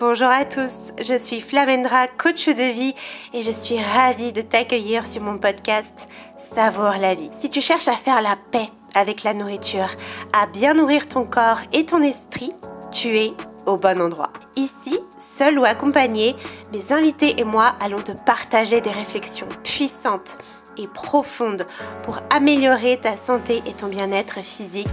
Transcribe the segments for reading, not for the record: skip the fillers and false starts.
Bonjour à tous, je suis Flamendra, coach de vie et je suis ravie de t'accueillir sur mon podcast Savoure la vie. Si tu cherches à faire la paix avec la nourriture, à bien nourrir ton corps et ton esprit, tu es au bon endroit. Ici, seul ou accompagné, mes invités et moi allons te partager des réflexions puissantes et profondes pour améliorer ta santé et ton bien-être physique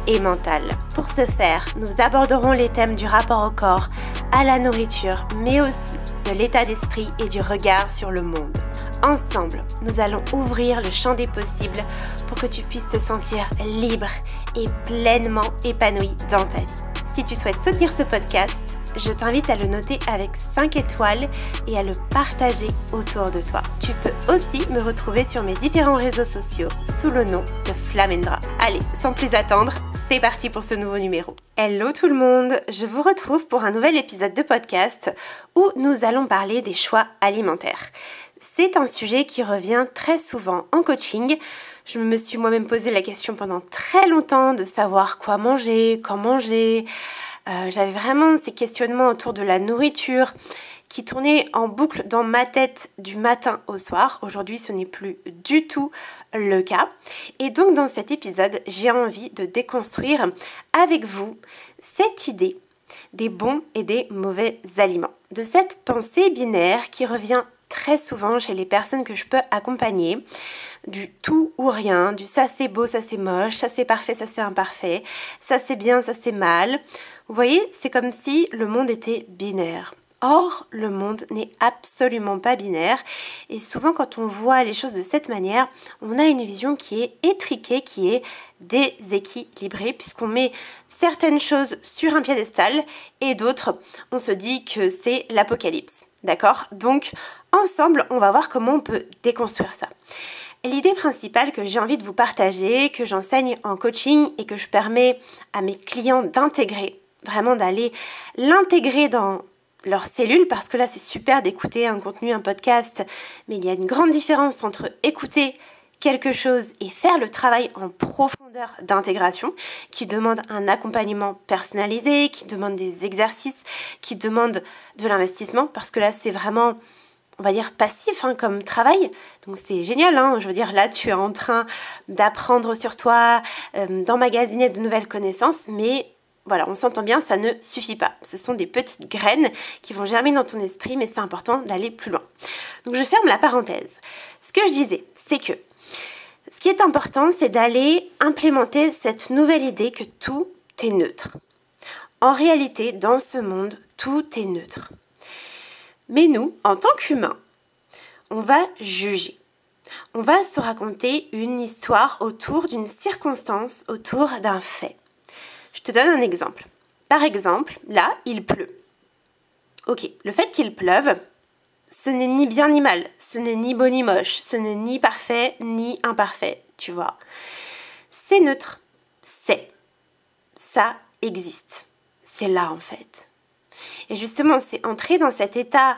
et mental. Pour ce faire, nous aborderons les thèmes du rapport au corps, à la nourriture, mais aussi de l'état d'esprit et du regard sur le monde. Ensemble, nous allons ouvrir le champ des possibles pour que tu puisses te sentir libre et pleinement épanoui dans ta vie. Si tu souhaites soutenir ce podcast, je t'invite à le noter avec 5 étoiles et à le partager autour de toi. Tu peux aussi me retrouver sur mes différents réseaux sociaux sous le nom de Flamendra. Allez, sans plus attendre, c'est parti pour ce nouveau numéro. Hello tout le monde, je vous retrouve pour un nouvel épisode de podcast où nous allons parler des choix alimentaires. C'est un sujet qui revient très souvent en coaching. Je me suis moi-même posé la question pendant très longtemps de savoir quoi manger, quand manger. J'avais vraiment ces questionnements autour de la nourriture qui tournaient en boucle dans ma tête du matin au soir. Aujourd'hui, ce n'est plus du tout le cas. Et donc, dans cet épisode, j'ai envie de déconstruire avec vous cette idée des bons et des mauvais aliments. De cette pensée binaire qui revient très souvent chez les personnes que je peux accompagner, du tout ou rien, du ça c'est beau, ça c'est moche, ça c'est parfait, ça c'est imparfait, ça c'est bien, ça c'est mal. Vous voyez, c'est comme si le monde était binaire. Or, le monde n'est absolument pas binaire et souvent quand on voit les choses de cette manière, on a une vision qui est étriquée, qui est déséquilibrée puisqu'on met certaines choses sur un piédestal et d'autres, on se dit que c'est l'apocalypse. D'accord ? Donc, ensemble, on va voir comment on peut déconstruire ça. L'idée principale que j'ai envie de vous partager, que j'enseigne en coaching et que je permets à mes clients d'intégrer, vraiment d'aller l'intégrer dans leurs cellules, parce que là, c'est super d'écouter un contenu, un podcast, mais il y a une grande différence entre écouter quelque chose et faire le travail en profondeur d'intégration qui demande un accompagnement personnalisé, qui demande des exercices, qui demande de l'investissement parce que là c'est vraiment, on va dire, passif comme travail. Donc c'est génial, je veux dire, là tu es en train d'apprendre sur toi, d'emmagasiner de nouvelles connaissances, mais voilà, on s'entend bien, ça ne suffit pas. Ce sont des petites graines qui vont germer dans ton esprit, mais c'est important d'aller plus loin. Donc je ferme la parenthèse. Ce que je disais, c'est que ce qui est important, c'est d'aller implémenter cette nouvelle idée que tout est neutre. En réalité, dans ce monde, tout est neutre. Mais nous, en tant qu'humains, on va juger. On va se raconter une histoire autour d'une circonstance, autour d'un fait. Je te donne un exemple. Par exemple, là, il pleut. Ok, le fait qu'il pleuve, ce n'est ni bien ni mal, ce n'est ni beau ni moche, ce n'est ni parfait ni imparfait, tu vois. C'est neutre, ça existe, c'est là en fait. Et justement, c'est entrer dans cet état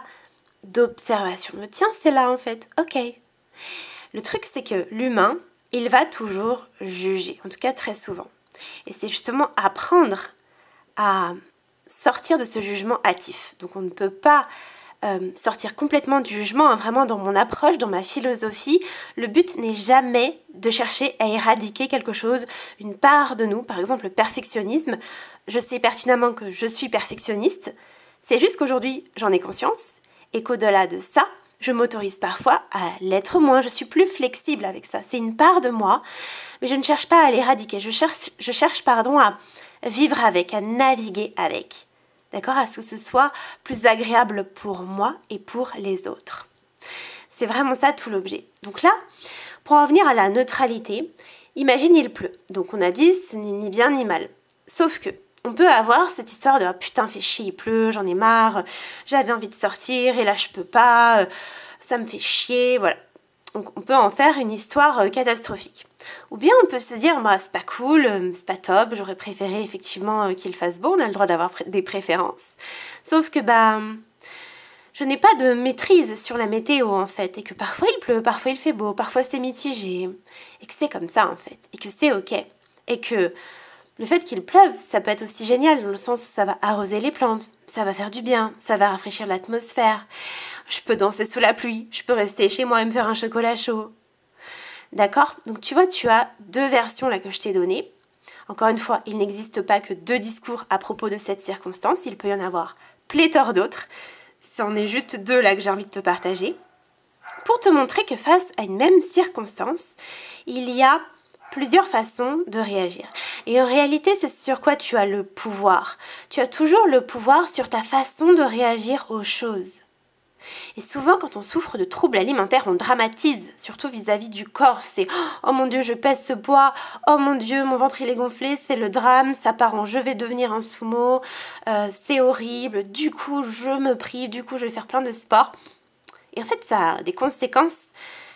d'observation. Tiens, c'est là en fait, ok. Le truc, c'est que l'humain, il va toujours juger, en tout cas très souvent. Et c'est justement apprendre à sortir de ce jugement hâtif. Donc on ne peut pas sortir complètement du jugement, vraiment dans mon approche, dans ma philosophie. Le but n'est jamais de chercher à éradiquer quelque chose, une part de nous, par exemple le perfectionnisme. Je sais pertinemment que je suis perfectionniste, c'est juste qu'aujourd'hui j'en ai conscience et qu'au-delà de ça, je m'autorise parfois à l'être moins, je suis plus flexible avec ça. C'est une part de moi, mais je ne cherche pas à l'éradiquer, je cherche à vivre avec, à naviguer avec. D'accord ? À ce que ce soit plus agréable pour moi et pour les autres. C'est vraiment ça tout l'objet. Donc là, pour en revenir à la neutralité, imagine il pleut. Donc on a dit ce n'est ni bien ni mal. Sauf que on peut avoir cette histoire de « putain, fait chier, il pleut, j'en ai marre, j'avais envie de sortir et là je peux pas, ça me fait chier », voilà. Donc on peut en faire une histoire catastrophique. Ou bien on peut se dire c'est pas cool, c'est pas top, j'aurais préféré effectivement qu'il fasse beau, on a le droit d'avoir des préférences. Sauf que je n'ai pas de maîtrise sur la météo en fait, et que parfois il pleut, parfois il fait beau, parfois c'est mitigé, et que c'est comme ça en fait, et que c'est ok, et que Le fait qu'il pleuve, ça peut être aussi génial dans le sens où ça va arroser les plantes, ça va faire du bien, ça va rafraîchir l'atmosphère. Je peux danser sous la pluie, je peux rester chez moi et me faire un chocolat chaud. D'accord? Donc tu vois, tu as 2 versions là que je t'ai données. Encore une fois, il n'existe pas que 2 discours à propos de cette circonstance, il peut y en avoir pléthore d'autres. C'en est juste 2 là que j'ai envie de te partager. Pour te montrer que face à une même circonstance, il y a plusieurs façons de réagir. Et en réalité, c'est sur quoi tu as le pouvoir. Tu as toujours le pouvoir sur ta façon de réagir aux choses. Et souvent, quand on souffre de troubles alimentaires, on dramatise, surtout vis-à-vis du corps. C'est « Oh mon Dieu, je pèse ce poids. Oh mon Dieu, mon ventre il est gonflé. C'est le drame. Ça part en je vais devenir un sumo. C'est horrible. Du coup, je me prive. Du coup, je vais faire plein de sport. » Et en fait, ça a des conséquences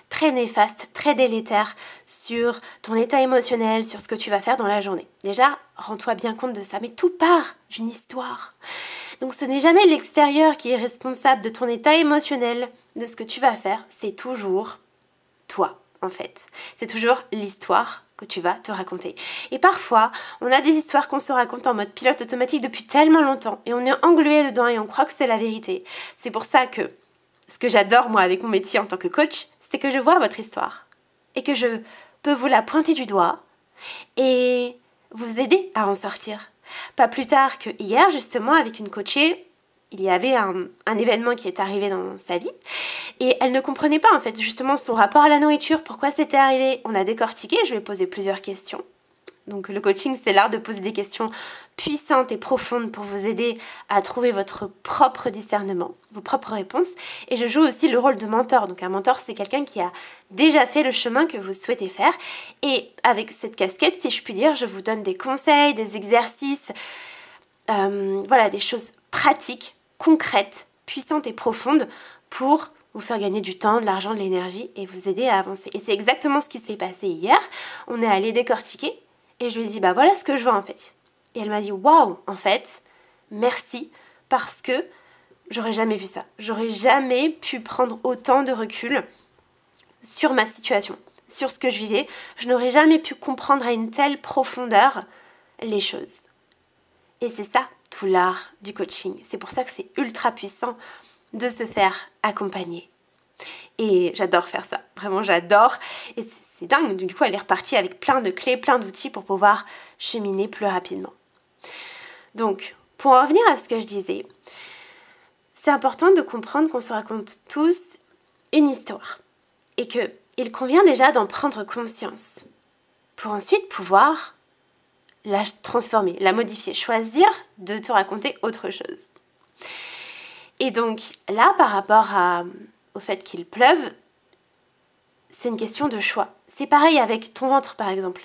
très néfastes, très délétères sur ton état émotionnel, sur ce que tu vas faire dans la journée. Déjà, rends-toi bien compte de ça. Mais tout part d'une histoire. Donc ce n'est jamais l'extérieur qui est responsable de ton état émotionnel, de ce que tu vas faire. C'est toujours toi, en fait. C'est toujours l'histoire que tu vas te raconter. Et parfois, on a des histoires qu'on se raconte en mode pilote automatique depuis tellement longtemps. Et on est englué dedans et on croit que c'est la vérité. C'est pour ça que ce que j'adore, moi, avec mon métier en tant que coach, c'est que je vois votre histoire. Et que je peux vous la pointer du doigt et vous aider à en sortir. Pas plus tard que hier, justement, avec une coachée, il y avait un événement qui est arrivé dans sa vie et elle ne comprenait pas, en fait, justement, son rapport à la nourriture, pourquoi c'était arrivé. On a décortiqué, je lui ai posé plusieurs questions. Donc le coaching, c'est l'art de poser des questions puissantes et profondes pour vous aider à trouver votre propre discernement, vos propres réponses. Et je joue aussi le rôle de mentor. Donc un mentor, c'est quelqu'un qui a déjà fait le chemin que vous souhaitez faire. Et avec cette casquette, si je puis dire, je vous donne des conseils, des exercices, voilà, des choses pratiques, concrètes, puissantes et profondes pour vous faire gagner du temps, de l'argent, de l'énergie et vous aider à avancer. Et c'est exactement ce qui s'est passé hier. On est allé décortiquer. Et je lui ai dit, bah voilà ce que je vois en fait. Et elle m'a dit, waouh, en fait, merci, parce que j'aurais jamais vu ça. J'aurais jamais pu prendre autant de recul sur ma situation, sur ce que je vivais. Je n'aurais jamais pu comprendre à une telle profondeur les choses. Et c'est ça, tout l'art du coaching. C'est pour ça que c'est ultra puissant de se faire accompagner. Et j'adore faire ça, vraiment j'adore. Et c'est dingue, du coup elle est repartie avec plein de clés, plein d'outils pour pouvoir cheminer plus rapidement. Donc, pour en revenir à ce que je disais, c'est important de comprendre qu'on se raconte tous une histoire. Et qu'il convient déjà d'en prendre conscience pour ensuite pouvoir la transformer, la modifier, choisir de te raconter autre chose. Et donc là, par rapport au fait qu'il pleuve, c'est une question de choix. C'est pareil avec ton ventre, par exemple.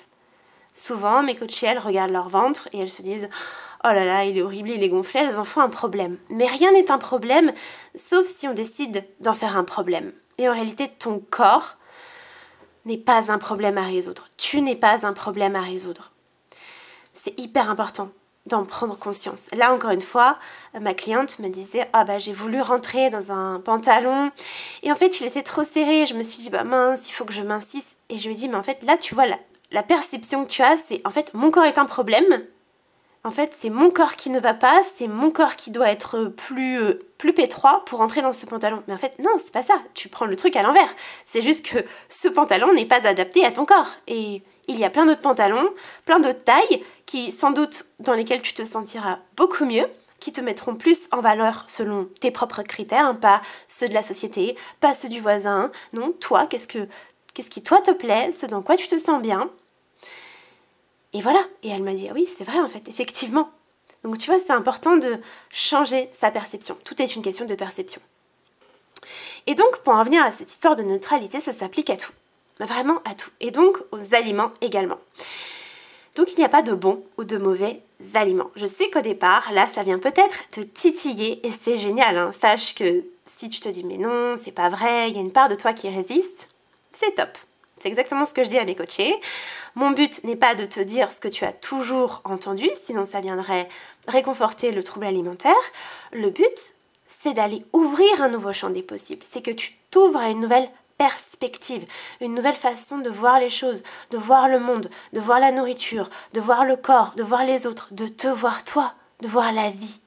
Souvent, mes coachées, elles regardent leur ventre et elles se disent « Oh là là, il est horrible, il est gonflé, elles en font un problème. » Mais rien n'est un problème, sauf si on décide d'en faire un problème. Et en réalité, ton corps n'est pas un problème à résoudre. Tu n'es pas un problème à résoudre. C'est hyper important d'en prendre conscience. Là, encore une fois, ma cliente me disait « Ah bah j'ai voulu rentrer dans un pantalon et en fait, il était trop serré. Je me suis dit « Bah mince, il faut que je mincisse. » Et je lui ai dit « Mais en fait, là, tu vois, la perception que tu as, c'est en fait, mon corps est un problème. En fait, c'est mon corps qui ne va pas, c'est mon corps qui doit être plus étroit pour rentrer dans ce pantalon. Mais en fait, non, c'est pas ça. Tu prends le truc à l'envers. C'est juste que ce pantalon n'est pas adapté à ton corps. Et il y a plein d'autres pantalons, plein d'autres tailles qui, sans doute, dans lesquelles tu te sentiras beaucoup mieux, qui te mettront plus en valeur selon tes propres critères, hein, pas ceux de la société, pas ceux du voisin. Non, toi, qu'est-ce qui toi te plaît, ce dans quoi tu te sens bien. Et voilà. Et elle m'a dit, oui, c'est vrai en fait, effectivement. Donc tu vois, c'est important de changer sa perception. Tout est une question de perception. Et donc, pour en revenir à cette histoire de neutralité, ça s'applique à tout. Vraiment à tout. Et donc aux aliments également. Donc il n'y a pas de bons ou de mauvais aliments. Je sais qu'au départ, là, ça vient peut-être te titiller et c'est génial. Hein. Sache que si tu te dis mais non, c'est pas vrai, il y a une part de toi qui résiste, c'est top. C'est exactement ce que je dis à mes coachés. Mon but n'est pas de te dire ce que tu as toujours entendu, sinon ça viendrait réconforter le trouble alimentaire. Le but, c'est d'aller ouvrir un nouveau champ des possibles. C'est que tu t'ouvres à une nouvelle perspective, une nouvelle façon de voir les choses, de voir le monde, de voir la nourriture, de voir le corps, de voir les autres, de te voir toi, de voir la vie.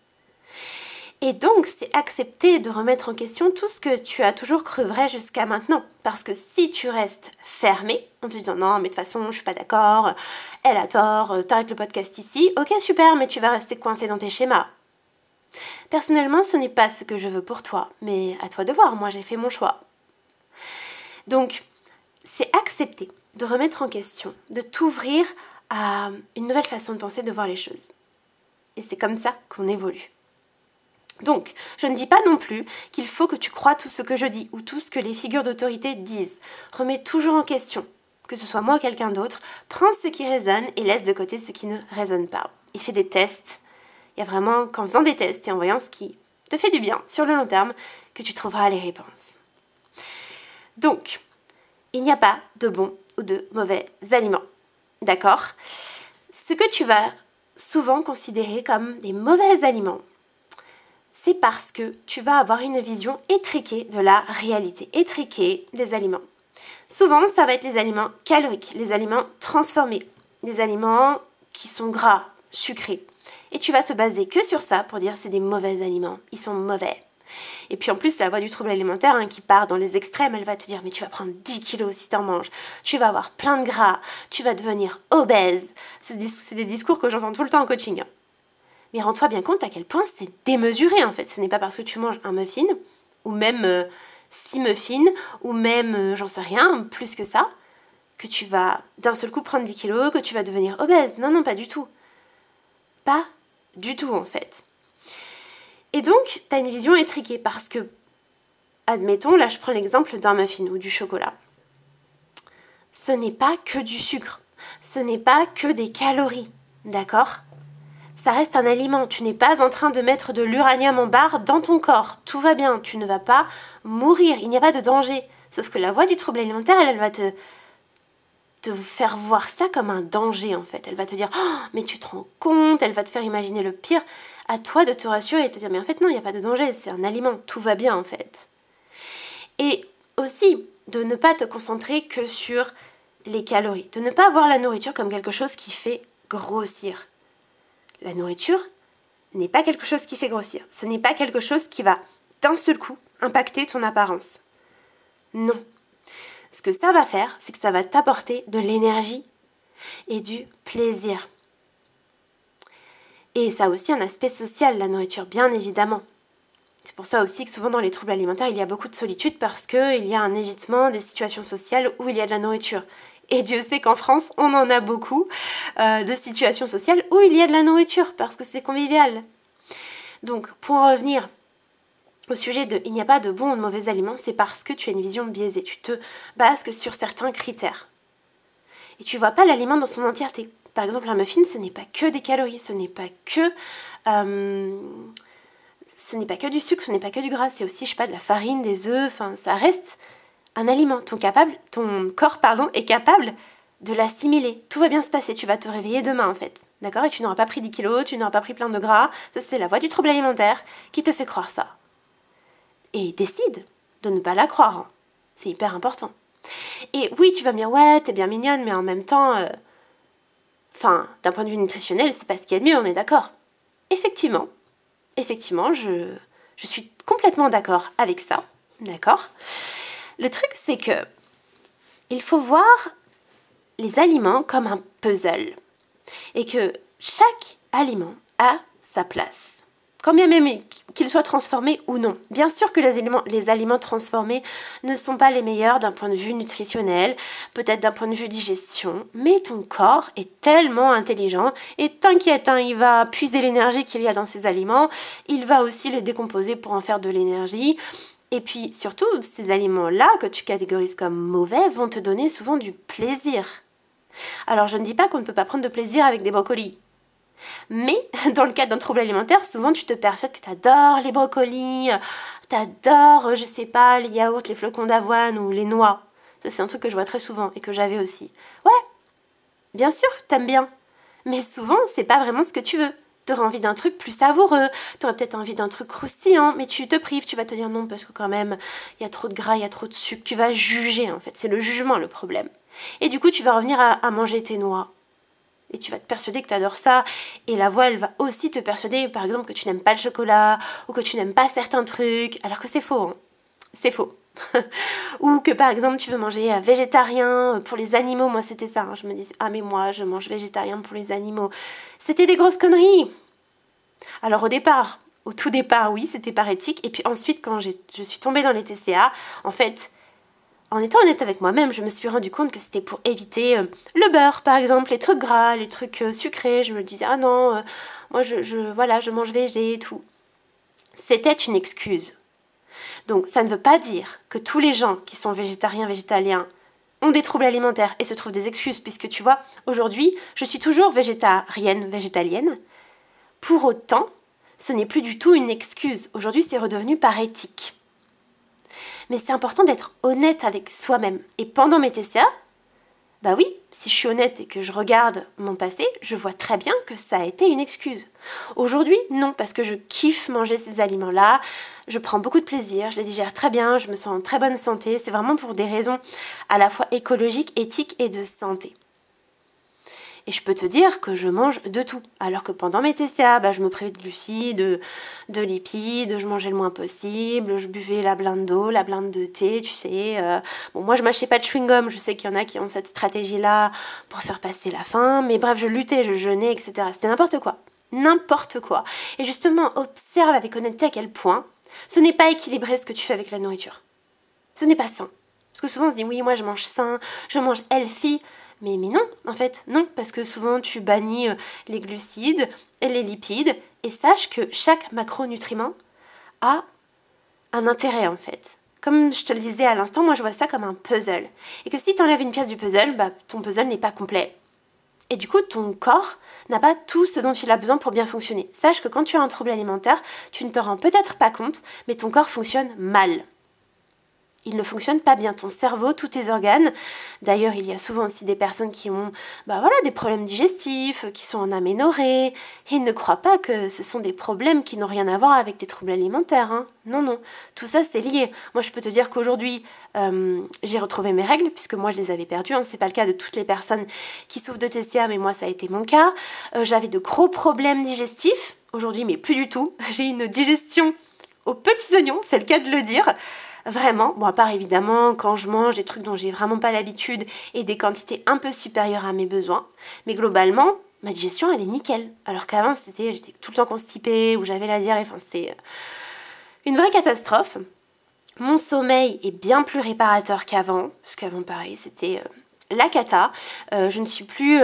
Et donc, c'est accepter de remettre en question tout ce que tu as toujours cru vrai jusqu'à maintenant. Parce que si tu restes fermé, en te disant non, mais de toute façon, je suis pas d'accord, elle a tort, t'arrêtes le podcast ici, ok, super, mais tu vas rester coincé dans tes schémas. Personnellement, ce n'est pas ce que je veux pour toi, mais à toi de voir, moi j'ai fait mon choix. Donc, c'est accepter de remettre en question, de t'ouvrir à une nouvelle façon de penser, de voir les choses. Et c'est comme ça qu'on évolue. Donc, je ne dis pas non plus qu'il faut que tu crois tout ce que je dis ou tout ce que les figures d'autorité disent. Remets toujours en question, que ce soit moi ou quelqu'un d'autre, prends ce qui résonne et laisse de côté ce qui ne résonne pas. Et fais des tests. Il y a vraiment qu'en faisant des tests et en voyant ce qui te fait du bien sur le long terme que tu trouveras les réponses. Donc, il n'y a pas de bons ou de mauvais aliments. D'accord ? Ce que tu vas souvent considérer comme des mauvais aliments, c'est parce que tu vas avoir une vision étriquée de la réalité, étriquée des aliments. Souvent, ça va être les aliments caloriques, les aliments transformés, les aliments qui sont gras, sucrés. Et tu vas te baser que sur ça pour dire c'est des mauvais aliments, ils sont mauvais. Et puis en plus, la voie du trouble alimentaire qui part dans les extrêmes, elle va te dire mais tu vas prendre 10 kilos si t'en manges, tu vas avoir plein de gras, tu vas devenir obèse. C'est des discours que j'entends tout le temps en coaching. Mais rends-toi bien compte à quel point c'est démesuré en fait. Ce n'est pas parce que tu manges un muffin, ou même 6 muffins, ou même, j'en sais rien, plus que ça, que tu vas d'un seul coup prendre 10 kilos, que tu vas devenir obèse. Non, non, pas du tout. Pas du tout en fait. Et donc, tu as une vision étriquée parce que, admettons, là je prends l'exemple d'un muffin ou du chocolat. Ce n'est pas que du sucre, ce n'est pas que des calories, d'accord ? Ça reste un aliment, tu n'es pas en train de mettre de l'uranium en barre dans ton corps. Tout va bien, tu ne vas pas mourir, il n'y a pas de danger. Sauf que la voie du trouble alimentaire, elle va te faire voir ça comme un danger en fait. Elle va te dire oh, mais tu te rends compte, elle va te faire imaginer le pire. À toi de te rassurer et de te dire mais en fait non, il n'y a pas de danger, c'est un aliment, tout va bien en fait. Et aussi de ne pas te concentrer que sur les calories, de ne pas voir la nourriture comme quelque chose qui fait grossir. La nourriture n'est pas quelque chose qui fait grossir. Ce n'est pas quelque chose qui va d'un seul coup impacter ton apparence. Non. Ce que ça va faire, c'est que ça va t'apporter de l'énergie et du plaisir. Et ça a aussi un aspect social, la nourriture, bien évidemment. C'est pour ça aussi que souvent dans les troubles alimentaires, il y a beaucoup de solitude parce qu'il y a un évitement des situations sociales où il y a de la nourriture. Et Dieu sait qu'en France, on en a beaucoup de situations sociales où il y a de la nourriture parce que c'est convivial. Donc, pour en revenir au sujet de il n'y a pas de bons ou de mauvais aliments, c'est parce que tu as une vision biaisée. Tu te bases que sur certains critères. Et tu ne vois pas l'aliment dans son entièreté. Par exemple, un muffin, ce n'est pas que des calories, ce n'est pas que du sucre, ce n'est pas que du gras. C'est aussi, je sais pas, de la farine, des œufs. Enfin, ça reste un aliment. Ton corps est capable de l'assimiler. Tout va bien se passer. Tu vas te réveiller demain, en fait. D'accord ? Et tu n'auras pas pris 10 kilos, tu n'auras pas pris plein de gras. Ça, c'est la voie du trouble alimentaire qui te fait croire ça. Et décide de ne pas la croire. C'est hyper important. Et oui, tu vas me dire, ouais, t'es bien mignonne, mais en même temps, d'un point de vue nutritionnel, c'est pas ce qu'il y a de mieux, on est d'accord. Effectivement, je suis complètement d'accord avec ça. D'accord ? Le truc, c'est que il faut voir les aliments comme un puzzle et que chaque aliment a sa place. Quand bien même qu'ils soient transformés ou non. Bien sûr que les aliments transformés ne sont pas les meilleurs d'un point de vue nutritionnel, peut-être d'un point de vue digestion, mais ton corps est tellement intelligent et t'inquiète, il va puiser l'énergie qu'il y a dans ces aliments, il va aussi les décomposer pour en faire de l'énergie. Et puis surtout, ces aliments-là que tu catégorises comme mauvais vont te donner souvent du plaisir. Alors je ne dis pas qu'on ne peut pas prendre de plaisir avec des brocolis. Mais dans le cadre d'un trouble alimentaire, souvent tu te persuades que tu adores les brocolis, tu adores, je sais pas, les yaourts, les flocons d'avoine ou les noix. Ça, c'est un truc que je vois très souvent et que j'avais aussi. Ouais, bien sûr, t'aimes bien. Mais souvent, c'est pas vraiment ce que tu veux. Tu auras envie d'un truc plus savoureux, tu auras peut-être envie d'un truc croustillant, mais tu te prives, tu vas te dire non parce que quand même, il y a trop de gras, il y a trop de sucre. Tu vas juger en fait, c'est le jugement le problème. Et du coup, tu vas revenir à manger tes noix. Et tu vas te persuader que tu adores ça. Et la voix, elle va aussi te persuader, par exemple, que tu n'aimes pas le chocolat ou que tu n'aimes pas certains trucs, alors que c'est faux. Hein. C'est faux. Ou que par exemple tu veux manger végétarien pour les animaux. Moi c'était ça, hein. Je me disais ah mais moi je mange végétarien pour les animaux. C'était des grosses conneries. Alors au tout départ oui c'était par éthique. Et puis ensuite quand je suis tombée dans les TCA, en fait en étant honnête avec moi-même, je me suis rendu compte que c'était pour éviter le beurre par exemple, les trucs gras, les trucs sucrés. Je me disais ah non, moi je mange végé et tout. C'était une excuse. Donc ça ne veut pas dire que tous les gens qui sont végétariens, végétaliens ont des troubles alimentaires et se trouvent des excuses, puisque tu vois, aujourd'hui, je suis toujours végétarienne, végétalienne. Pour autant, ce n'est plus du tout une excuse. Aujourd'hui, c'est redevenu par éthique. Mais c'est important d'être honnête avec soi-même. Et pendant mes TCA, bah oui, si je suis honnête et que je regarde mon passé, je vois très bien que ça a été une excuse. Aujourd'hui, non, parce que je kiffe manger ces aliments-là, je prends beaucoup de plaisir, je les digère très bien, je me sens en très bonne santé. C'est vraiment pour des raisons à la fois écologiques, éthiques et de santé. Et je peux te dire que je mange de tout. Alors que pendant mes TCA, je me privais de glucides, de lipides, je mangeais le moins possible, je buvais la blinde d'eau, la blinde de thé, tu sais. Bon, moi, je mâchais pas de chewing-gum. Je sais qu'il y en a qui ont cette stratégie-là pour faire passer la faim. Mais bref, je luttais, je jeûnais, etc. C'était n'importe quoi. N'importe quoi. Et justement, observe avec honnêteté à quel point ce n'est pas équilibré ce que tu fais avec la nourriture. Ce n'est pas sain. Parce que souvent, on se dit, oui, moi, je mange sain, je mange healthy. Mais non, en fait, non, parce que souvent tu bannis les glucides et les lipides, et sache que chaque macronutriment a un intérêt en fait. Comme je te le disais à l'instant, moi je vois ça comme un puzzle. Et que si tu enlèves une pièce du puzzle, ton puzzle n'est pas complet. Et du coup, ton corps n'a pas tout ce dont il a besoin pour bien fonctionner. Sache que quand tu as un trouble alimentaire, tu ne te rends peut-être pas compte, mais ton corps fonctionne mal. Il ne fonctionne pas bien, ton cerveau, tous tes organes. D'ailleurs, il y a souvent aussi des personnes qui ont des problèmes digestifs, qui sont en aménorrhée. Et ne crois pas que ce sont des problèmes qui n'ont rien à voir avec des troubles alimentaires. Hein. Non, non, tout ça c'est lié. Moi, je peux te dire qu'aujourd'hui, j'ai retrouvé mes règles, puisque moi je les avais perdues. Hein. C'est pas le cas de toutes les personnes qui souffrent de TCA, mais moi ça a été mon cas. J'avais de gros problèmes digestifs. Aujourd'hui, mais plus du tout. J'ai une digestion aux petits oignons, c'est le cas de le dire. Vraiment, bon à part évidemment quand je mange des trucs dont j'ai vraiment pas l'habitude et des quantités un peu supérieures à mes besoins, mais globalement, ma digestion elle est nickel. Alors qu'avant j'étais tout le temps constipée ou j'avais la diarrhée, c'est une vraie catastrophe. Mon sommeil est bien plus réparateur qu'avant, parce qu'avant pareil c'était la cata. Je ne suis plus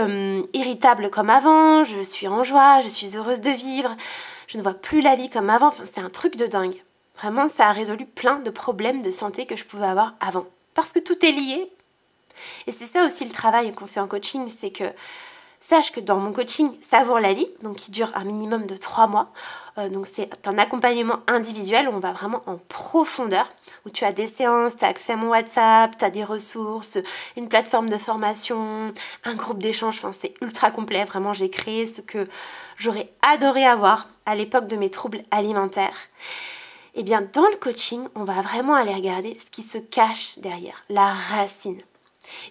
irritable comme avant, je suis en joie, je suis heureuse de vivre, je ne vois plus la vie comme avant, c'est un truc de dingue. Vraiment, ça a résolu plein de problèmes de santé que je pouvais avoir avant. Parce que tout est lié. Et c'est ça aussi le travail qu'on fait en coaching, c'est que sache que dans mon coaching Savoure la vie, donc qui dure un minimum de 3 mois, donc c'est un accompagnement individuel où on va vraiment en profondeur, où tu as des séances, tu as accès à mon WhatsApp, tu as des ressources, une plateforme de formation, un groupe d'échange, c'est ultra complet. Vraiment, j'ai créé ce que j'aurais adoré avoir à l'époque de mes troubles alimentaires. Eh bien, dans le coaching, on va vraiment aller regarder ce qui se cache derrière, la racine.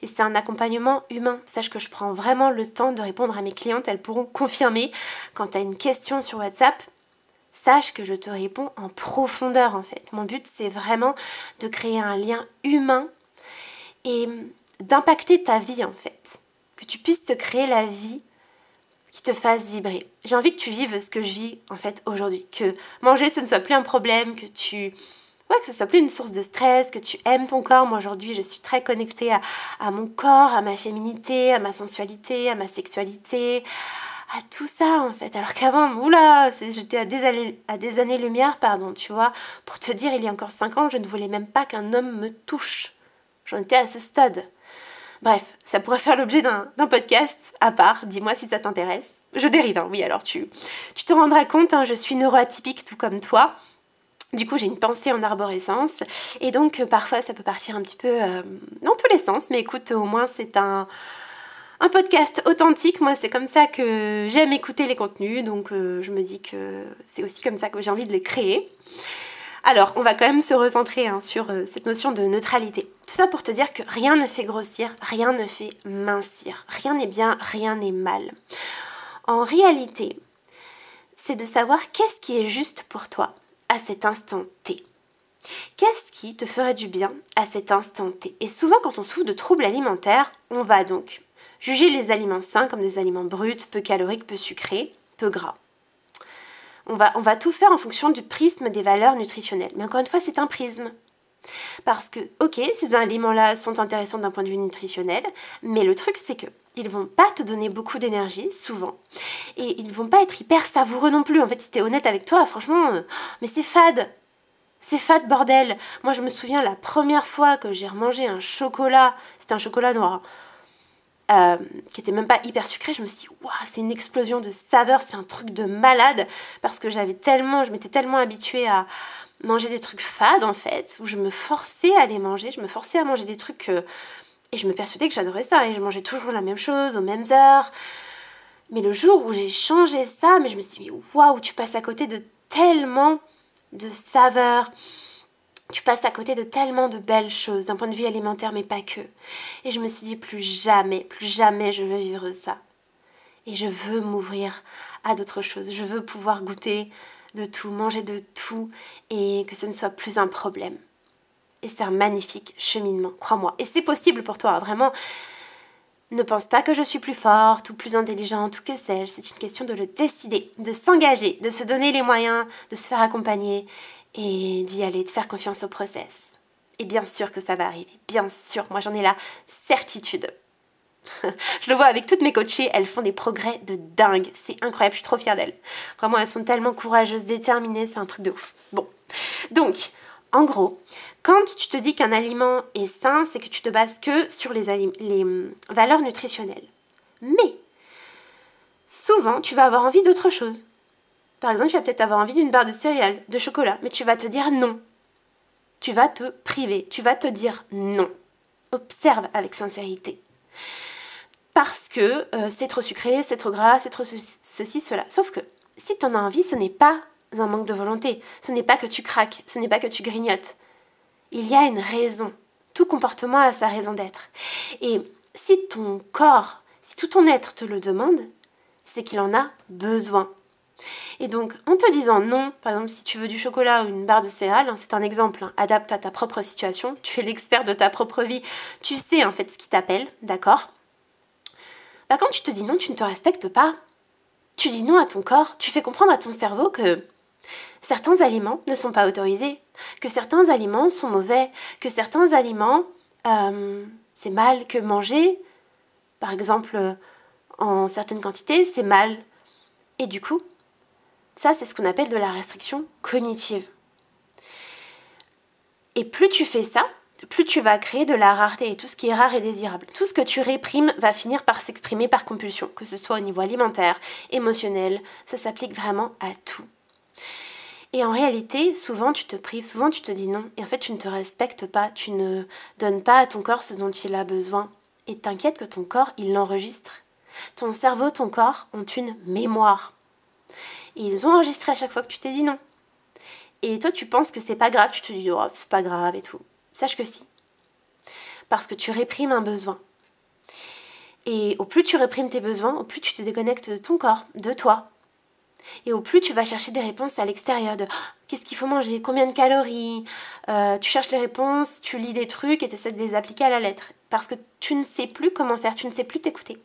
Et c'est un accompagnement humain. Sache que je prends vraiment le temps de répondre à mes clientes. Elles pourront confirmer quand tu as une question sur WhatsApp. Sache que je te réponds en profondeur en fait. Mon but, c'est vraiment de créer un lien humain et d'impacter ta vie en fait. Que tu puisses te créer la vie qui te fasse vibrer. J'ai envie que tu vives ce que je vis en fait aujourd'hui, que manger ce ne soit plus un problème, que ce soit plus une source de stress, que tu aimes ton corps. Moi aujourd'hui je suis très connectée à mon corps, à ma féminité, à ma sensualité, à ma sexualité, à tout ça en fait. Alors qu'avant, j'étais à des années-lumière, tu vois, pour te dire, il y a encore 5 ans, je ne voulais même pas qu'un homme me touche. J'en étais à ce stade. Bref, ça pourrait faire l'objet d'un podcast à part, dis-moi si ça t'intéresse. Je dérive, oui, alors tu te rendras compte, je suis neuroatypique tout comme toi. Du coup, j'ai une pensée en arborescence et donc parfois ça peut partir un petit peu dans tous les sens. Mais écoute, au moins c'est un un podcast authentique. Moi, c'est comme ça que j'aime écouter les contenus, donc je me dis que c'est aussi comme ça que j'ai envie de les créer. Alors, on va quand même se recentrer sur cette notion de neutralité. Tout ça pour te dire que rien ne fait grossir, rien ne fait mincir. Rien n'est bien, rien n'est mal. En réalité, c'est de savoir qu'est-ce qui est juste pour toi à cet instant T. Qu'est-ce qui te ferait du bien à cet instant T? Et souvent, quand on souffre de troubles alimentaires, on va donc juger les aliments sains comme des aliments bruts, peu caloriques, peu sucrés, peu gras. On va tout faire en fonction du prisme des valeurs nutritionnelles. Mais encore une fois, c'est un prisme. Parce que, ok, ces aliments-là sont intéressants d'un point de vue nutritionnel, mais le truc, c'est que ils vont pas te donner beaucoup d'énergie, souvent, et ils vont pas être hyper savoureux non plus. En fait, si t'es honnête avec toi, franchement, mais c'est fade. C'est fade, bordel. Moi, je me souviens la première fois que j'ai remangé un chocolat, c'était un chocolat noir, qui était même pas hyper sucré, je me suis dit, waouh, c'est une explosion de saveurs, c'est un truc de malade, parce que je m'étais tellement habituée à manger des trucs fades, en fait, où je me forçais à les manger, je me forçais à manger des trucs, et je me persuadais que j'adorais ça, et je mangeais toujours la même chose, aux mêmes heures. Mais le jour où j'ai changé ça, mais je me suis dit, mais waouh, tu passes à côté de tellement de saveurs, tu passes à côté de tellement de belles choses, d'un point de vue alimentaire, mais pas que. Et je me suis dit, plus jamais je veux vivre ça. Et je veux m'ouvrir à d'autres choses. Je veux pouvoir goûter de tout, manger de tout, et que ce ne soit plus un problème. Et c'est un magnifique cheminement, crois-moi. Et c'est possible pour toi, vraiment. Ne pense pas que je suis plus forte ou plus intelligente ou que sais-je. C'est une question de le décider, de s'engager, de se donner les moyens, de se faire accompagner et d'y aller, de faire confiance au process. Et bien sûr que ça va arriver, bien sûr, moi j'en ai la certitude. Je le vois avec toutes mes coachées, elles font des progrès de dingue, c'est incroyable, je suis trop fière d'elles. Vraiment, elles sont tellement courageuses, déterminées, c'est un truc de ouf. Bon, donc, en gros, quand tu te dis qu'un aliment est sain, c'est que tu te bases que sur les valeurs nutritionnelles. Mais, souvent, tu vas avoir envie d'autre chose. Par exemple, tu vas peut-être avoir envie d'une barre de céréales, de chocolat, mais tu vas te dire non. Tu vas te priver, tu vas te dire non. Observe avec sincérité. Parce que c'est trop sucré, c'est trop gras, c'est trop ceci, cela. Sauf que si tu en as envie, ce n'est pas un manque de volonté. Ce n'est pas que tu craques, ce n'est pas que tu grignotes. Il y a une raison. Tout comportement a sa raison d'être. Et si ton corps, si tout ton être te le demande, c'est qu'il en a besoin. Et donc, en te disant non, par exemple, si tu veux du chocolat ou une barre de céréales, c'est un exemple, adapte à ta propre situation, tu es l'expert de ta propre vie, tu sais en fait ce qui t'appelle, d'accord ? Bah, quand tu te dis non, tu ne te respectes pas. Tu dis non à ton corps, tu fais comprendre à ton cerveau que certains aliments ne sont pas autorisés, que certains aliments sont mauvais, que certains aliments, c'est mal, que manger, par exemple, en certaines quantités, c'est mal. Et du coup, ça, c'est ce qu'on appelle de la restriction cognitive. Et plus tu fais ça, plus tu vas créer de la rareté. Et tout ce qui est rare est désirable. Tout ce que tu réprimes va finir par s'exprimer par compulsion, que ce soit au niveau alimentaire, émotionnel, ça s'applique vraiment à tout. Et en réalité, souvent tu te prives, souvent tu te dis non. Et en fait, tu ne te respectes pas, tu ne donnes pas à ton corps ce dont il a besoin. Et t'inquiète que ton corps, il l'enregistre. Ton cerveau, ton corps ont une mémoire. Et ils ont enregistré à chaque fois que tu t'es dit non. Et toi, tu penses que c'est pas grave, tu te dis, oh, c'est pas grave et tout. Sache que si. Parce que tu réprimes un besoin. Et au plus tu réprimes tes besoins, au plus tu te déconnectes de ton corps, de toi. Et au plus tu vas chercher des réponses à l'extérieur de qu'est-ce qu'il faut manger, combien de calories. Tu cherches les réponses, tu lis des trucs et tu essaies de les appliquer à la lettre. Parce que tu ne sais plus comment faire, tu ne sais plus t'écouter.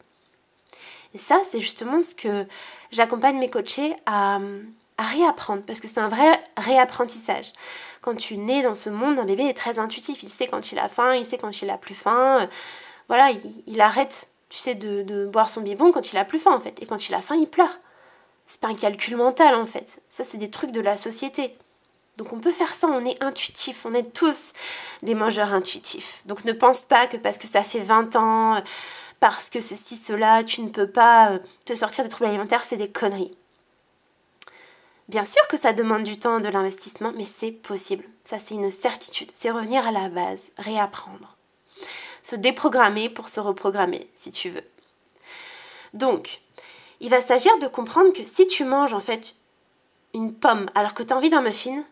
Et ça, c'est justement ce que j'accompagne mes coachés à réapprendre, parce que c'est un vrai réapprentissage. Quand tu nais dans ce monde, un bébé est très intuitif, il sait quand il a faim, il sait quand il a plus faim, voilà, il arrête, tu sais, de boire son biberon quand il a plus faim, en fait, et quand il a faim, il pleure. C'est pas un calcul mental, en fait, ça, c'est des trucs de la société. Donc on peut faire ça, on est intuitif, on est tous des mangeurs intuitifs. Donc ne pense pas que parce que ça fait 20 ans, parce que ceci, cela, tu ne peux pas te sortir des troubles alimentaires, c'est des conneries. Bien sûr que ça demande du temps, de l'investissement, mais c'est possible. Ça, c'est une certitude. C'est revenir à la base, réapprendre. Se déprogrammer pour se reprogrammer, si tu veux. Donc, il va s'agir de comprendre que si tu manges en fait une pomme alors que tu as envie d'un muffin,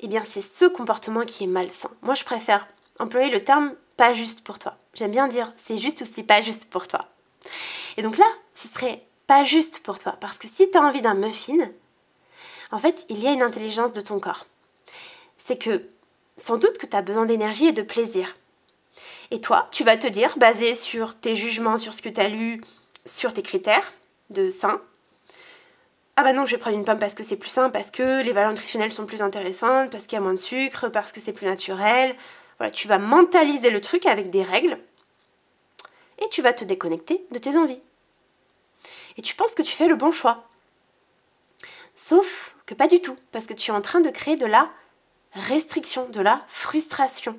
eh bien c'est ce comportement qui est malsain. Moi je préfère employer le terme pas juste pour toi. J'aime bien dire c'est juste ou c'est pas juste pour toi. Et donc là, ce serait pas juste pour toi parce que si tu as envie d'un muffin, en fait il y a une intelligence de ton corps. C'est que sans doute que tu as besoin d'énergie et de plaisir. Et toi, tu vas te dire, basé sur tes jugements, sur ce que tu as lu, sur tes critères de sain, ah bah non, je vais prendre une pomme parce que c'est plus sain, parce que les valeurs nutritionnelles sont plus intéressantes, parce qu'il y a moins de sucre, parce que c'est plus naturel. Voilà, tu vas mentaliser le truc avec des règles et tu vas te déconnecter de tes envies. Et tu penses que tu fais le bon choix. Sauf que pas du tout, parce que tu es en train de créer de la restriction, de la frustration,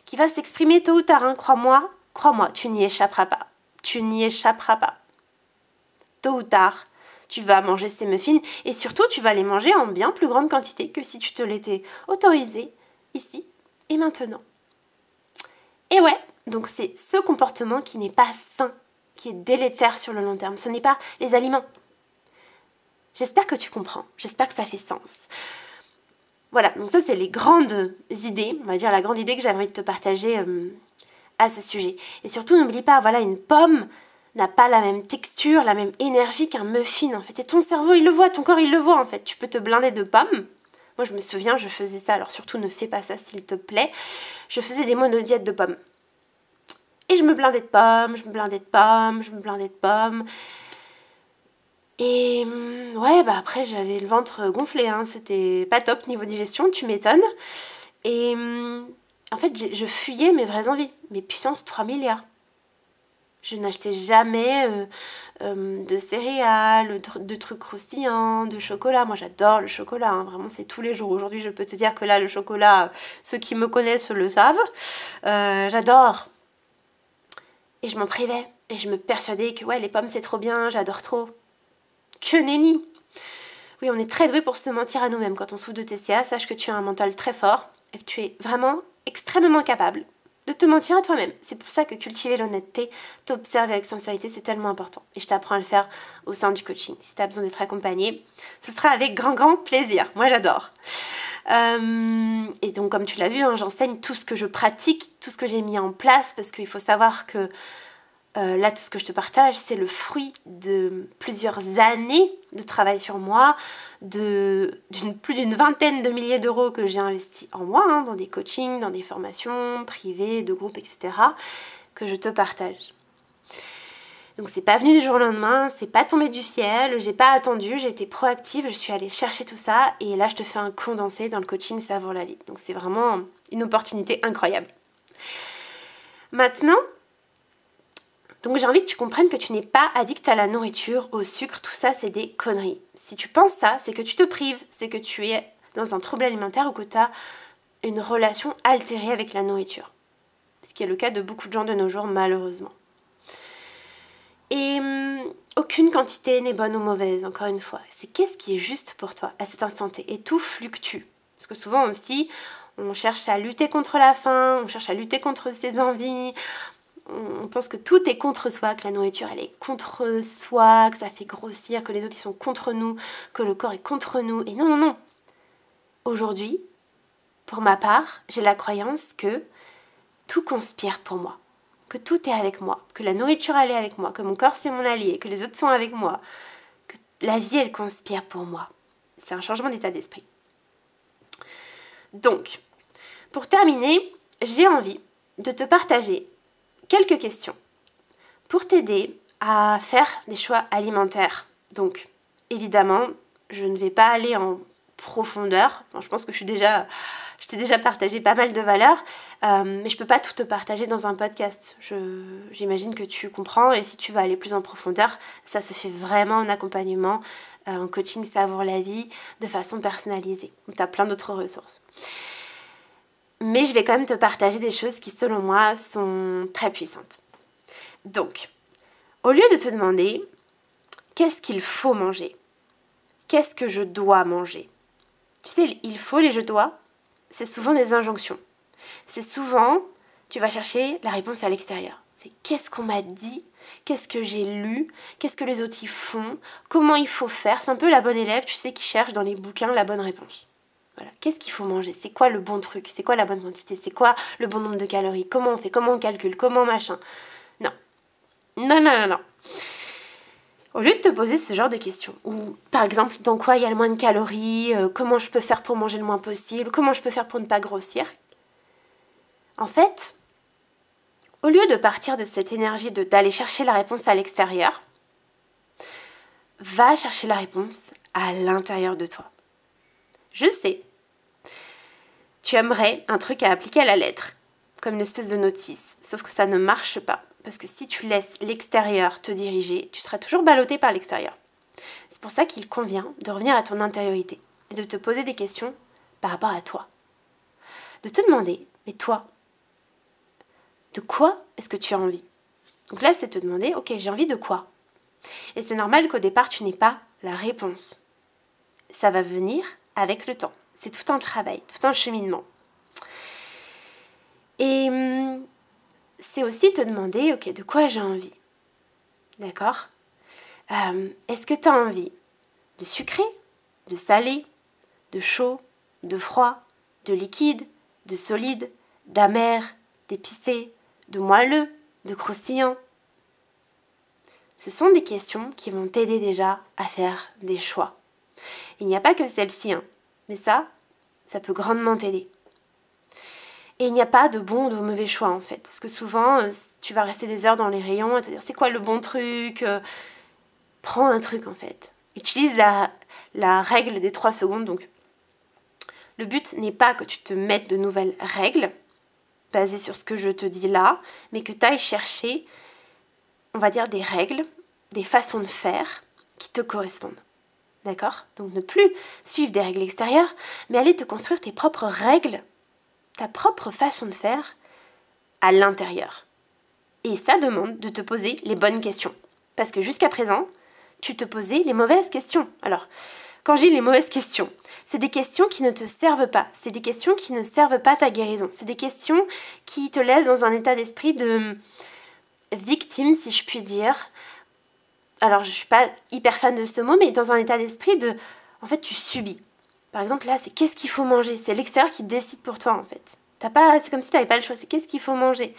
qui va s'exprimer tôt ou tard, hein, crois-moi, tu n'y échapperas pas. Tu n'y échapperas pas. Tôt ou tard, tu vas manger ces muffins et surtout tu vas les manger en bien plus grande quantité que si tu te l'étais autorisé ici et maintenant. Et ouais, donc c'est ce comportement qui n'est pas sain, qui est délétère sur le long terme. Ce n'est pas les aliments. J'espère que tu comprends, j'espère que ça fait sens. Voilà, donc ça c'est les grandes idées, on va dire la grande idée que j'avais envie de te partager à ce sujet. Et surtout n'oublie pas, voilà, une pomme n'a pas la même texture, la même énergie qu'un muffin en fait. Et ton cerveau il le voit, ton corps il le voit en fait. Tu peux te blinder de pommes. Moi je me souviens, je faisais ça, alors surtout ne fais pas ça s'il te plaît. Je faisais des monodiètes de pommes. Et je me blindais de pommes, je me blindais de pommes, je me blindais de pommes. Et ouais, bah après j'avais le ventre gonflé, hein. C'était pas top niveau digestion, tu m'étonnes. Et en fait je fuyais mes vraies envies, mes puissances 3 milliards. Je n'achetais jamais de céréales, de trucs croustillants, de chocolat. Moi, j'adore le chocolat, hein. Vraiment, c'est tous les jours. Aujourd'hui, je peux te dire que là, le chocolat, ceux qui me connaissent le savent. J'adore. Et je m'en privais. Et je me persuadais que ouais, les pommes, c'est trop bien, j'adore trop. Que nenni. Oui, on est très doué pour se mentir à nous-mêmes. Quand on souffre de TCA, sache que tu as un mental très fort et que tu es vraiment extrêmement capable de te mentir à toi-même. C'est pour ça que cultiver l'honnêteté, t'observer avec sincérité, c'est tellement important. Et je t'apprends à le faire au sein du coaching. Si tu as besoin d'être accompagné, ce sera avec grand plaisir. Moi, j'adore. Et donc, comme tu l'as vu, hein, j'enseigne tout ce que je pratique, tout ce que j'ai mis en place, parce qu'il faut savoir que là, tout ce que je te partage, c'est le fruit de plusieurs années de travail sur moi, plus d'une vingtaine de milliers d'euros que j'ai investi en moi, hein, dans des coachings, dans des formations privées, de groupes, etc., que je te partage. Donc c'est pas venu du jour au lendemain, c'est pas tombé du ciel, j'ai pas attendu, j'ai été proactive, je suis allée chercher tout ça, et là je te fais un condensé dans le coaching Savoure la vie. Donc c'est vraiment une opportunité incroyable. Maintenant, donc j'ai envie que tu comprennes que tu n'es pas addict à la nourriture, au sucre, tout ça c'est des conneries. Si tu penses ça, c'est que tu te prives, c'est que tu es dans un trouble alimentaire ou que tu as une relation altérée avec la nourriture. Ce qui est le cas de beaucoup de gens de nos jours malheureusement. Et aucune quantité n'est bonne ou mauvaise, encore une fois. C'est qu'est-ce qui est juste pour toi à cet instant T. Et tout fluctue. Parce que souvent aussi, on cherche à lutter contre la faim, on cherche à lutter contre ses envies. On pense que tout est contre soi, que la nourriture elle est contre soi, que ça fait grossir, que les autres ils sont contre nous, que le corps est contre nous. Et non. Aujourd'hui, pour ma part, j'ai la croyance que tout conspire pour moi, que tout est avec moi, que la nourriture elle est avec moi, que mon corps c'est mon allié, que les autres sont avec moi, que la vie elle conspire pour moi. C'est un changement d'état d'esprit. Donc, pour terminer, j'ai envie de te partager quelques questions pour t'aider à faire des choix alimentaires. Donc, évidemment, je ne vais pas aller en profondeur. Bon, je pense que je t'ai déjà partagé pas mal de valeurs, mais je peux pas tout te partager dans un podcast. J'imagine que tu comprends, et si tu veux aller plus en profondeur, ça se fait vraiment en accompagnement, en coaching Savoure la vie, de façon personnalisée. Tu as plein d'autres ressources. Mais je vais quand même te partager des choses qui, selon moi, sont très puissantes. Donc, au lieu de te demander qu'est-ce qu'il faut manger, qu'est-ce que je dois manger, tu sais, il faut et je dois, c'est souvent des injonctions. C'est souvent, tu vas chercher la réponse à l'extérieur. C'est qu'est-ce qu'on m'a dit qu'est-ce que j'ai lu, qu'est-ce que les autres y font, comment il faut faire. C'est un peu la bonne élève, tu sais, qui cherche dans les bouquins la bonne réponse. Voilà. Qu'est-ce qu'il faut manger? C'est quoi le bon truc? C'est quoi la bonne quantité? C'est quoi le bon nombre de calories? Comment on fait? Comment on calcule? Comment machin? Non. Non, non, non, non. Au lieu de te poser ce genre de questions, ou par exemple, dans quoi il y a le moins de calories, comment je peux faire pour manger le moins possible, comment je peux faire pour ne pas grossir, en fait, au lieu de partir de cette énergie d'aller chercher la réponse à l'extérieur, va chercher la réponse à l'intérieur de toi. Je sais, tu aimerais un truc à appliquer à la lettre, comme une espèce de notice, sauf que ça ne marche pas. Parce que si tu laisses l'extérieur te diriger, tu seras toujours ballotté par l'extérieur. C'est pour ça qu'il convient de revenir à ton intériorité et de te poser des questions par rapport à toi. De te demander, mais toi, de quoi est-ce que tu as envie? Donc là, c'est te demander, ok, j'ai envie de quoi? Et c'est normal qu'au départ, tu n'aies pas la réponse. Ça va venir avec le temps. C'est tout un travail, tout un cheminement. Et c'est aussi te demander, ok, de quoi j'ai envie? D'accord? Est-ce que tu as envie de sucré, de salé, de chaud, de froid, de liquide, de solide, d'amer, d'épicé, de moelleux, de croustillant? Ce sont des questions qui vont t'aider déjà à faire des choix. Il n'y a pas que celle-ci, mais ça peut grandement t'aider. Et il n'y a pas de bon ou de mauvais choix en fait. Parce que souvent, tu vas rester des heures dans les rayons à te dire c'est quoi le bon truc? Prends un truc en fait. Utilise la règle des 3 secondes. Donc, le but n'est pas que tu te mettes de nouvelles règles basées sur ce que je te dis là, mais que tu ailles chercher, on va dire, des règles, des façons de faire qui te correspondent. D'accord? Donc ne plus suivre des règles extérieures, mais aller te construire tes propres règles, ta propre façon de faire à l'intérieur. Et ça demande de te poser les bonnes questions. Parce que jusqu'à présent, tu te posais les mauvaises questions. Alors, quand je dis les mauvaises questions, c'est des questions qui ne te servent pas. C'est des questions qui ne servent pas ta guérison. C'est des questions qui te laissent dans un état d'esprit de victime, si je puis dire. Alors, je ne suis pas hyper fan de ce mot, mais dans un état d'esprit de... En fait, tu subis. Par exemple, là, c'est qu'est-ce qu'il faut manger? C'est l'extérieur qui décide pour toi, en fait. C'est comme si tu n'avais pas le choix. C'est qu'est-ce qu'il faut manger?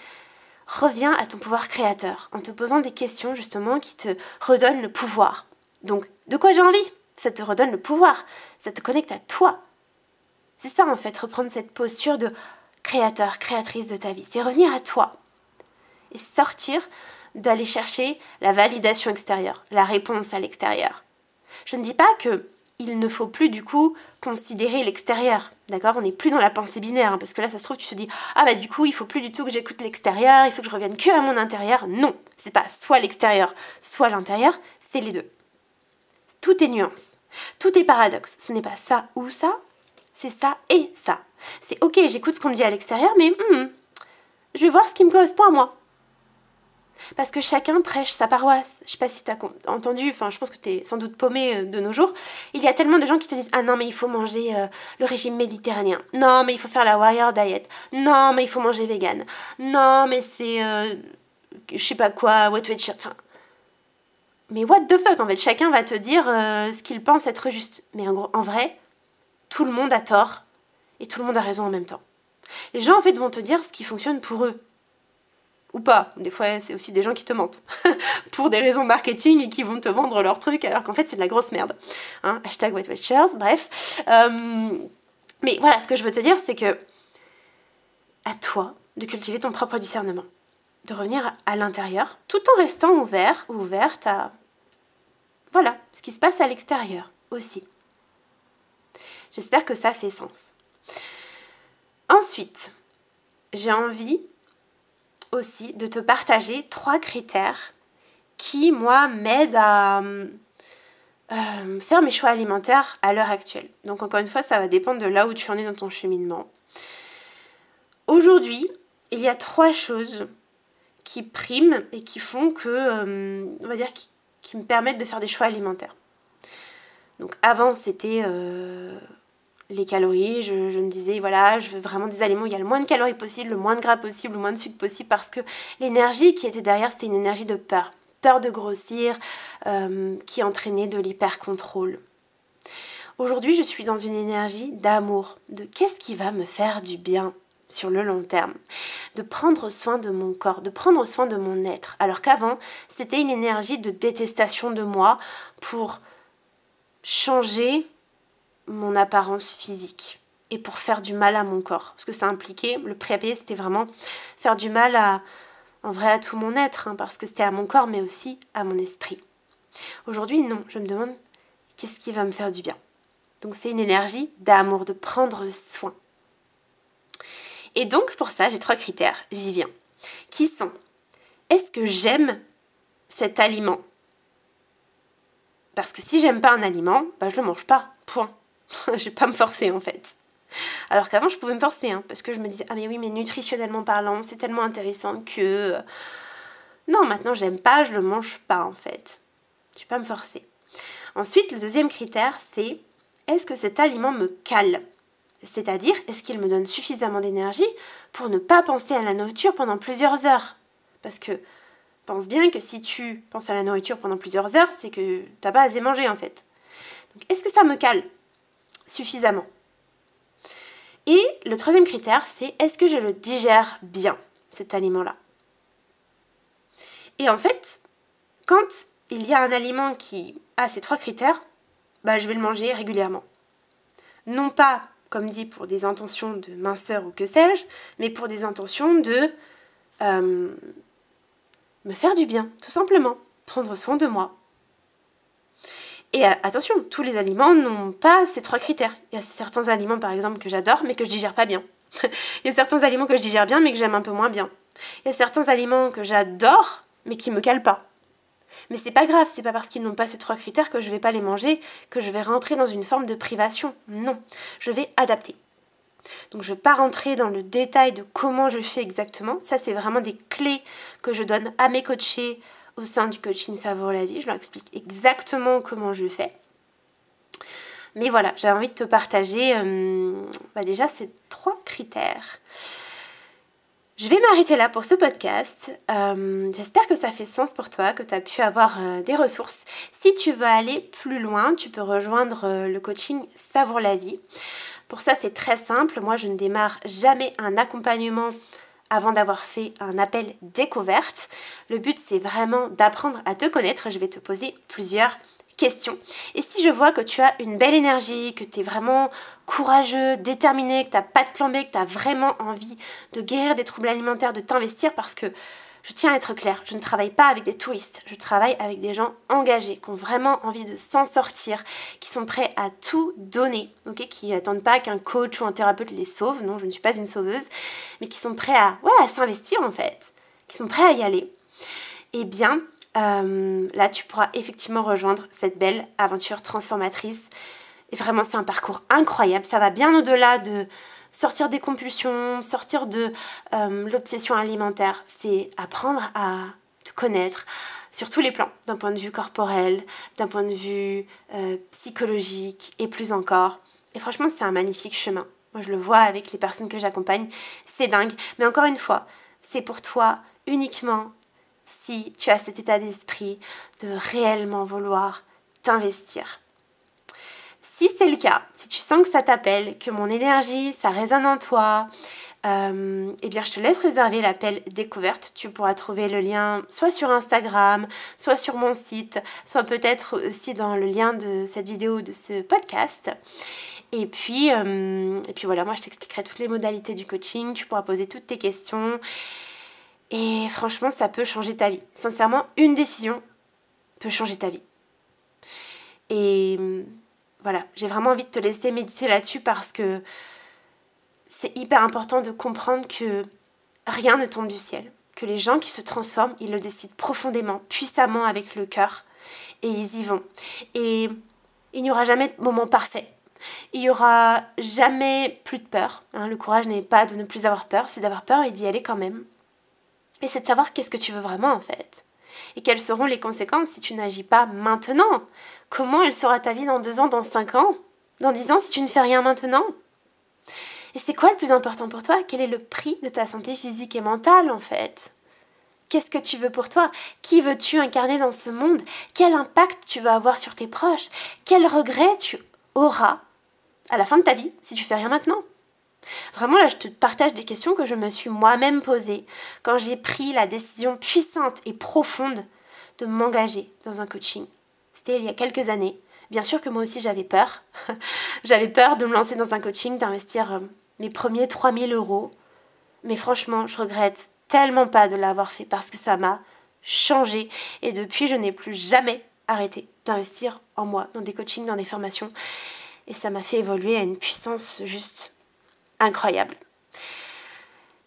Reviens à ton pouvoir créateur en te posant des questions, justement, qui te redonnent le pouvoir. Donc, de quoi j'ai envie? Ça te redonne le pouvoir. Ça te connecte à toi. C'est ça, en fait, reprendre cette posture de créateur, créatrice de ta vie. C'est revenir à toi. Et sortir d'aller chercher la validation extérieure, la réponse à l'extérieur. Je ne dis pas qu'il ne faut plus du coup considérer l'extérieur, d'accord? On n'est plus dans la pensée binaire, parce que là ça se trouve tu te dis ah bah du coup il faut plus du tout que j'écoute l'extérieur, il faut que je revienne que à mon intérieur. Non, c'est pas soit l'extérieur, soit l'intérieur, c'est les deux. Tout est nuance, tout est paradoxe. Ce n'est pas ça ou ça, c'est ça et ça. C'est ok, j'écoute ce qu'on me dit à l'extérieur, mais je vais voir ce qui me correspond à moi. Parce que chacun prêche sa paroisse. Je sais pas si tu as entendu, enfin je pense que tu es sans doute paumé de nos jours. Il y a tellement de gens qui te disent ah non mais il faut manger le régime méditerranéen. Non mais il faut faire la warrior diet. Non mais il faut manger vegan. Non mais c'est je sais pas quoi, what to enfin, mais what the fuck en fait. Chacun va te dire ce qu'il pense être juste. Mais en vrai, tout le monde a tort et tout le monde a raison en même temps. Les gens en fait vont te dire ce qui fonctionne pour eux. Ou pas, des fois c'est aussi des gens qui te mentent pour des raisons marketing et qui vont te vendre leur truc alors qu'en fait c'est de la grosse merde. Hashtag Weight Watchers, bref. Mais voilà, ce que je veux te dire c'est que à toi de cultiver ton propre discernement, de revenir à l'intérieur tout en restant ouvert ou ouverte à voilà, ce qui se passe à l'extérieur aussi. J'espère que ça fait sens. Ensuite, j'ai envie aussi de te partager 3 critères qui, moi, m'aident à faire mes choix alimentaires à l'heure actuelle. Donc, encore une fois, ça va dépendre de là où tu en es dans ton cheminement. Aujourd'hui, il y a 3 choses qui priment et qui font que, on va dire, qui me permettent de faire des choix alimentaires. Donc, avant, c'était... les calories, je me disais voilà, je veux vraiment des aliments où il y a le moins de calories possible, le moins de gras possible, le moins de sucre possible, parce que l'énergie qui était derrière, c'était une énergie de peur. peur de grossir, qui entraînait de l'hyper-contrôle. Aujourd'hui, je suis dans une énergie d'amour, de qu'est-ce qui va me faire du bien sur le long terme, de prendre soin de mon corps, de prendre soin de mon être. Alors qu'avant, c'était une énergie de détestation de moi pour changer mon apparence physique et pour faire du mal à mon corps. Ce que ça impliquait, le prix à payer, c'était vraiment faire du mal en vrai à tout mon être, parce que c'était à mon corps, mais aussi à mon esprit. Aujourd'hui, non, je me demande qu'est-ce qui va me faire du bien. Donc c'est une énergie d'amour, de prendre soin. Et donc pour ça, j'ai 3 critères, j'y viens, qui sont: est-ce que j'aime cet aliment? Parce que si j'aime pas un aliment, je le mange pas, point. Je vais pas me forcer en fait. Alors qu'avant je pouvais me forcer, parce que je me disais ah mais oui, mais nutritionnellement parlant, c'est tellement intéressant que... Non, maintenant j'aime pas, je le mange pas en fait. Je vais pas me forcer. Ensuite, le deuxième critère, c'est: est-ce que cet aliment me cale? C'est-à-dire, est-ce qu'il me donne suffisamment d'énergie pour ne pas penser à la nourriture pendant plusieurs heures? Parce que pense bien que si tu penses à la nourriture pendant plusieurs heures, c'est que t'as pas assez mangé en fait. Donc, est-ce que ça me cale suffisamment? Et le troisième critère, c'est: est-ce que je le digère bien, cet aliment-là? Et en fait, quand il y a un aliment qui a ces 3 critères, je vais le manger régulièrement. Non pas, comme dit, pour des intentions de minceur ou que sais-je, mais pour des intentions de me faire du bien, tout simplement, prendre soin de moi. Et attention, tous les aliments n'ont pas ces 3 critères. Il y a certains aliments, par exemple, que j'adore, mais que je digère pas bien. Il y a certains aliments que je digère bien, mais que j'aime un peu moins bien. Il y a certains aliments que j'adore, mais qui me calent pas. Mais c'est pas grave, c'est pas parce qu'ils n'ont pas ces 3 critères que je vais pas les manger, que je vais rentrer dans une forme de privation. Non, je vais adapter. Donc je ne vais pas rentrer dans le détail de comment je fais exactement. Ça, c'est vraiment des clés que je donne à mes coachés au sein du coaching Savoure la vie. Je leur explique exactement comment je fais. Mais voilà, j'ai envie de te partager déjà ces 3 critères. Je vais m'arrêter là pour ce podcast. J'espère que ça fait sens pour toi, que tu as pu avoir des ressources. Si tu veux aller plus loin, tu peux rejoindre le coaching Savoure la vie. Pour ça, c'est très simple. Moi, je ne démarre jamais un accompagnement avant d'avoir fait un appel découverte. Le but, c'est vraiment d'apprendre à te connaître. Je vais te poser plusieurs questions. Et si je vois que tu as une belle énergie, que tu es vraiment courageux, déterminé, que tu n'as pas de plan B, que tu as vraiment envie de guérir des troubles alimentaires, de t'investir, parce que je tiens à être claire, je ne travaille pas avec des touristes, je travaille avec des gens engagés, qui ont vraiment envie de s'en sortir, qui sont prêts à tout donner, qui n'attendent pas qu'un coach ou un thérapeute les sauve, non, je ne suis pas une sauveuse, mais qui sont prêts à s'investir en fait, qui sont prêts à y aller. Eh bien, là, tu pourras effectivement rejoindre cette belle aventure transformatrice. Et vraiment, c'est un parcours incroyable, ça va bien au-delà de sortir des compulsions, sortir de l'obsession alimentaire. C'est apprendre à te connaître sur tous les plans, d'un point de vue corporel, d'un point de vue psychologique et plus encore. Et franchement, c'est un magnifique chemin. Moi, je le vois avec les personnes que j'accompagne, c'est dingue. Mais encore une fois, c'est pour toi uniquement si tu as cet état d'esprit de réellement vouloir t'investir. Si c'est le cas, si tu sens que ça t'appelle, que mon énergie, ça résonne en toi, eh bien je te laisse réserver l'appel découverte. Tu pourras trouver le lien soit sur Instagram, soit sur mon site, soit peut-être aussi dans le lien de cette vidéo, de ce podcast. Et puis voilà, moi je t'expliquerai toutes les modalités du coaching, tu pourras poser toutes tes questions. Et franchement, ça peut changer ta vie. Sincèrement, une décision peut changer ta vie. Et voilà, j'ai vraiment envie de te laisser méditer là-dessus parce que c'est hyper important de comprendre que rien ne tombe du ciel. Que les gens qui se transforment, ils le décident profondément, puissamment avec le cœur. Et ils y vont. Et il n'y aura jamais de moment parfait. Il n'y aura jamais plus de peur. Le courage n'est pas de ne plus avoir peur, c'est d'avoir peur et d'y aller quand même. Et c'est de savoir qu'est-ce que tu veux vraiment en fait. Et quelles seront les conséquences si tu n'agis pas maintenant. Comment elle sera ta vie dans 2 ans, dans 5 ans, dans 10 ans si tu ne fais rien maintenant. Et c'est quoi le plus important pour toi? Quel est le prix de ta santé physique et mentale en fait? Qu'est-ce que tu veux pour toi? Qui veux-tu incarner dans ce monde? Quel impact tu vas avoir sur tes proches? Quel regret tu auras à la fin de ta vie si tu fais rien maintenant? Vraiment, là, je te partage des questions que je me suis moi-même posées quand j'ai pris la décision puissante et profonde de m'engager dans un coaching. C'était il y a quelques années. Bien sûr que moi aussi, j'avais peur. J'avais peur de me lancer dans un coaching, d'investir mes premiers 3000 euros. Mais franchement, je regrette tellement pas de l'avoir fait parce que ça m'a changé. Et depuis, je n'ai plus jamais arrêté d'investir en moi, dans des coachings, dans des formations. Et ça m'a fait évoluer à une puissance juste incroyable.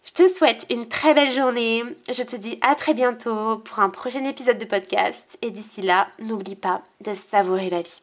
Je te souhaite une très belle journée. Je te dis à très bientôt pour un prochain épisode de podcast. Et d'ici là, n'oublie pas de savourer la vie.